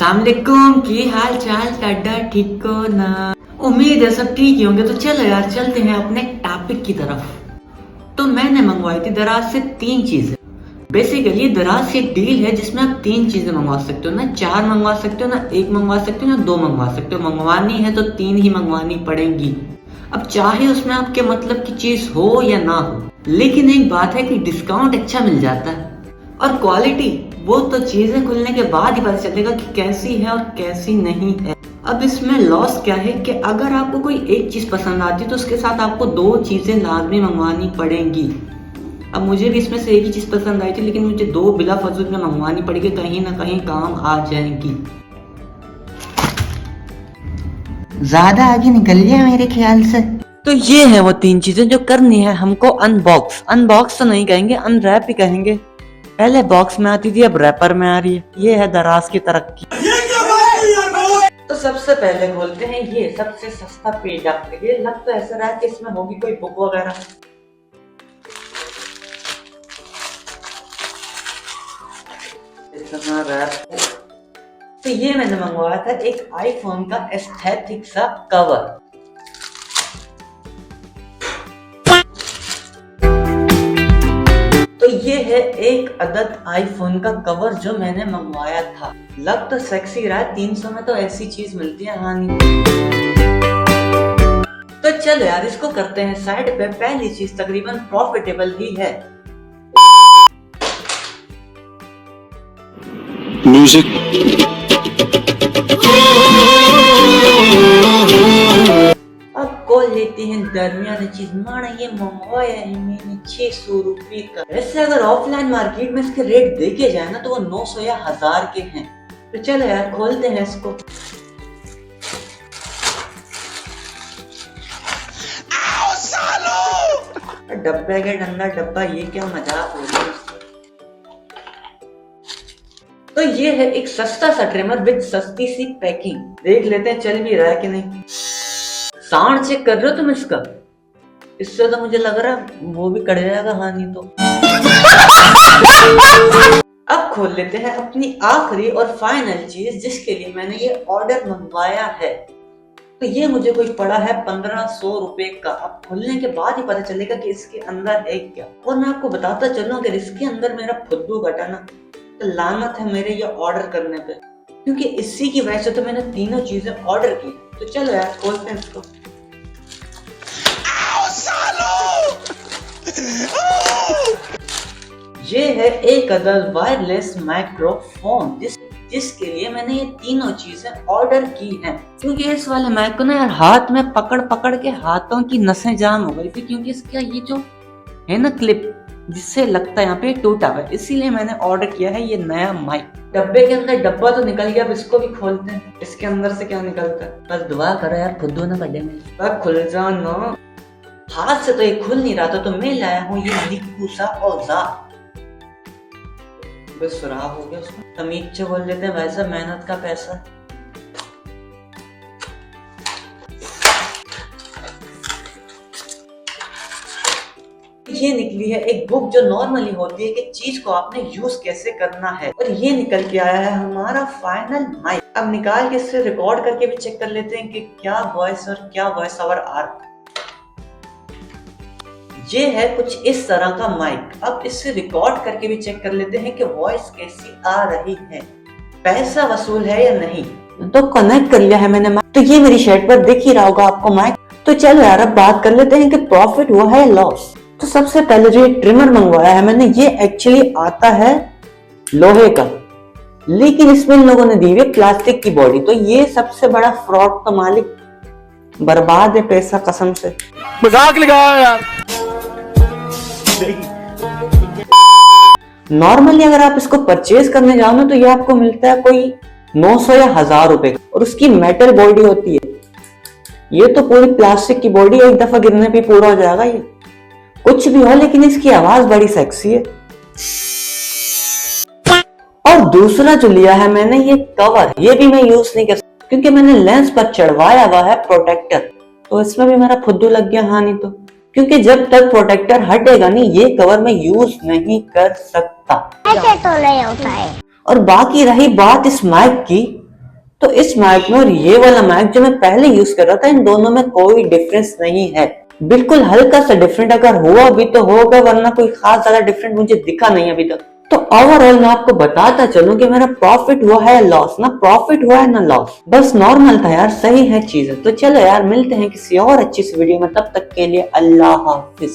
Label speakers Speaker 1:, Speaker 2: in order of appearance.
Speaker 1: सलामकुम की हाल चाल टाडा ठीक हो ना। उम्मीद है सब ठीक ही होंगे। तो चलो यार चलते हैं अपने टॉपिक की तरफ। तो मैंने मंगवाई थी दराज से 3 चीजें। बेसिकली दराज से एक डील है जिसमें आप 3 चीजें मंगवा सकते हो, ना 4 मंगवा सकते हो, ना 1 मंगवा सकते हो, ना 2 मंगवा सकते हो। मंगवानी है तो 3 ही मंगवानी पड़ेंगी। अब चाहे उसमें आपके मतलब की चीज हो या ना हो, लेकिन एक बात है कि डिस्काउंट अच्छा मिल जाता है। और क्वालिटी वो तो चीजें खुलने के बाद ही पता चलेगा कि कैसी है और कैसी नहीं है। अब इसमें लॉस क्या है कि अगर आपको कोई एक चीज पसंद आती है तो उसके साथ आपको 2 चीजें लाजमी मंगवानी पड़ेंगी। अब मुझे भी इसमें से एक ही चीज पसंद आई थी, लेकिन मुझे 2 बिला फजूल में मंगवानी पड़ेगी, कहीं ना कहीं काम आ जाएंगी। ज्यादा आगे निकल लिया मेरे ख्याल से। तो ये है वो 3 चीजें जो करनी है हमको। अनबॉक्स तो नहीं कहेंगे, अनरैप ही कहेंगे। पहले बॉक्स में आती थी, अब रैपर में आ रही है। ये है दराज की तरक्की। तो सबसे पहले खोलते हैं ये सबसे सस्ता पेज। आपके लिए लग तो ऐसा रहा है कि इसमें होगी कोई बुक वगैरह। तो ये मैंने मंगवाया था एक आईफोन का एस्थेटिक सा कवर। तो ये है एक अदद आईफोन का कवर जो मैंने मंगवाया था। लग तो सेक्सी रहा है, 300 में तो ऐसी चीज मिलती है हानि। तो चलो यार इसको करते हैं साइड पे। पहली चीज तकरीबन प्रॉफिटेबल ही है। म्यूजिक। अब कॉल लेते हैं दरमियानी चीज। माना ये मंगवाया है मैंने 600 रुपए का। वैसे अगर ऑफलाइन मार्केट में इसके रेट देखे जाए ना तो वो 900 या 1000 के हैं। तो चलो यार खोलते हैं इसको। डब्बे के अंदर डब्बा, ये क्या मजाक हो रही है। तो ये है एक सस्ता सा ट्रिमर विद सस्ती सी पैकिंग। देख लेते हैं चल भी रहा है कि नहीं। साउंड चेक कर रहे हो तुम इसका? इससे तो मुझे लग रहा है वो भी कट जाएगा हानि। तो अब खोल लेते हैं अपनी आखिरी और फाइनल चीज जिसके लिए मैंने ये ऑर्डर मंगवाया है। तो ये मुझे कोई पड़ा है 1500 रुपए का। अब खोलने के बाद ही पता चलेगा कि इसके अंदर है क्या। और मैं आपको बताता चलूं अगर इसके अंदर मेरा फुद्दू कटा ना तो लानत है मेरे ये ऑर्डर करने पे, क्योंकि इसी की वजह से तो मैंने तीनों चीजें ऑर्डर की। तो चलो यार खोलते हैं इसको। ये है एक अदद वायरलेस माइक्रोफोन जिसके लिए मैंने ये तीनों चीजें ऑर्डर की हैं। क्योंकि इस वाले माइक को ना यार हाथ में पकड़ पकड़ के हाथों की नसें जाम हो गई थी, क्योंकि इसका ये जो है ना क्लिप जिससे लगता है यहाँ पे टूटा हुआ, इसीलिए मैंने ऑर्डर किया है ये नया माइक। डब्बे के अंदर डब्बा तो निकल गया, अब इसको भी खोलते हैं। इसके अंदर से क्या निकलता है? बस दुआ करो यार फुद्दू ना कटे में। खुल जाना। हाथ से तो ये खुल नहीं रहा था, तो मैं लाया हूँ ये निक्कू सा औजार। बस सुराख हो गया उसको। तमीज से बोल लेते हैं, वैसा मेहनत का पैसा। ये निकली है एक बुक जो नॉर्मली होती है कि चीज को आपने यूज कैसे करना है। और ये निकल के आया है हमारा फाइनल माइक। अब निकाल के इससे रिकॉर्ड करके भी चेक कर लेते हैं कि क्या वॉइस और क्या वॉइस ओवर आ रहा है। ये है कुछ इस तरह का माइक। अब इससे रिकॉर्ड करके भी चेक कर लेते हैं कि वॉइस कैसी आ रही है, पैसा वसूल है या नहीं। तो कनेक्ट कर लिया है मैंने माइक। तो ये मेरी शर्ट पर दिख ही रहा होगा आपको माइक। तो चलो यार अब बात कर लेते हैं कि प्रॉफिट हुआ है लॉस। तो सबसे पहले जो ये ट्रिमर मंगवाया है मैंने, ये एक्चुअली आता है लोहे का, लेकिन इसमें इन लोगों ने दी हुई प्लास्टिक की बॉडी। तो ये सबसे बड़ा फ्रॉड। तो मालिक बर्बाद है पैसा कसम से। मजाक लगाया यार। नॉर्मली अगर आप इसको परचेज करने जाओ ना तो ये आपको मिलता है कोई 900 या 1000 रुपए का, और उसकी मेटल बॉडी होती है। ये तो पूरी प्लास्टिक की बॉडी, एक दफा गिरने पे पूरा हो जाएगा। ये कुछ भी हो लेकिन इसकी आवाज बड़ी सेक्सी है। और दूसरा जो लिया है मैंने ये कवर, ये भी मैं यूज नहीं कर सकता क्योंकि मैंने लेंस पर चढ़वाया हुआ है प्रोटेक्टर। तो इसमें भी मेरा फुद्दू लग गया हानि। तो क्योंकि जब तक प्रोटेक्टर हटेगा नहीं ये कवर मैं यूज नहीं कर सकता। ऐसे तो नहीं होता है। और बाकी रही बात इस माइक की, तो इस माइक में और ये वाला माइक जो मैं पहले यूज कर रहा था, इन दोनों में कोई डिफरेंस नहीं है। बिल्कुल हल्का सा डिफरेंट अगर हुआ भी तो होगा, वरना कोई खास ज्यादा डिफरेंट मुझे दिखा नहीं अभी तक। तो ओवरऑल मैं आपको बताता चलूं कि मेरा प्रॉफिट हुआ है लॉस, ना प्रॉफिट हुआ है ना लॉस, बस नॉर्मल था यार, सही है चीजें। तो चलो यार मिलते हैं किसी और अच्छी सी वीडियो में, तब तक के लिए अल्लाह हाफिज।